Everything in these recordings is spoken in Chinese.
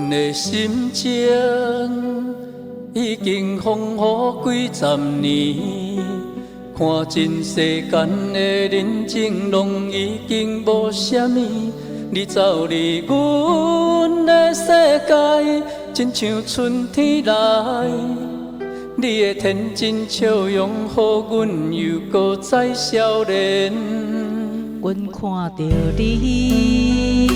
阮的心情已经风雨几十年，看尽世间的人情，拢已经无啥物。你走离阮的世界，亲像春天来。你的天真笑容，予阮又搁再少年。阮看着你，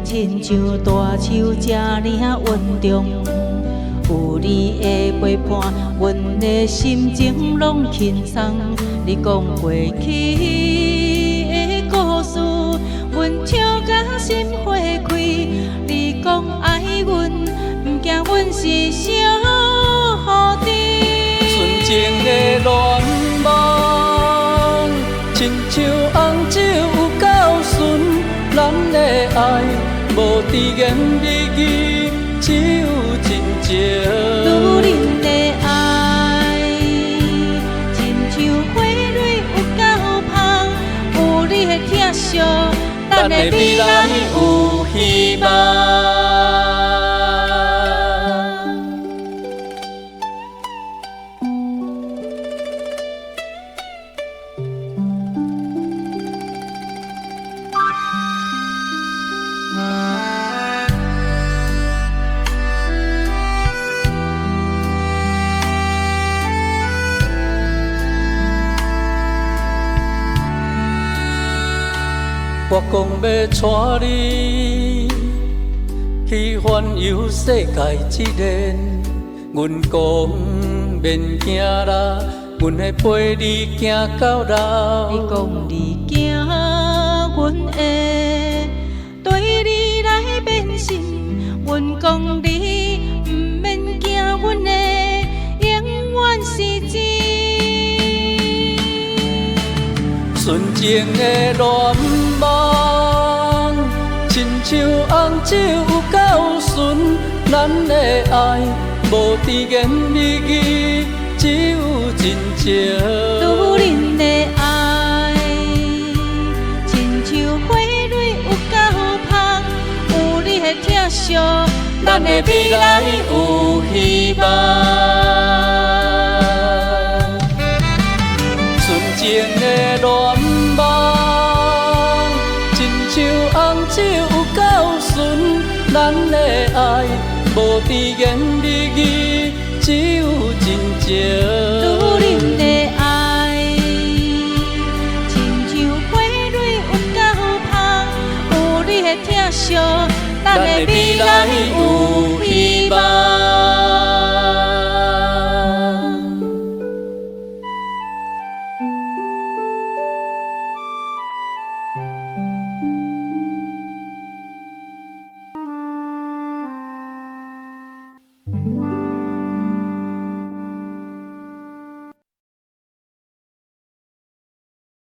亲像大树正领稳重，有你的陪伴，阮的心情拢轻松。你讲过去的故事，阮唱甲心花开。你讲爱阮，毋惊阮是小雨滴。纯情的恋梦，亲像红酒有够纯，咱的爱无甜言蜜语，只有真情。女人的爱，亲像花蕊有够香，有你的疼惜，咱的未来有希望。我讲要带你去环游世界一年，阮讲免惊啦，阮会陪你行到老。你讲你惊，阮会对你来变心。阮讲你毋免惊，阮会永远是真。纯情的恋梦，亲像红酒有够纯，咱的爱无甜言蜜语，只有真情。女人的爱，亲像花蕊有够香，有你的疼惜，咱的未来有希望。纯情的恋梦，亲像红酒有够纯，咱的爱无甜言蜜语，只有真情。女人的爱，亲像花蕊有够香，有你的疼惜，咱的未来有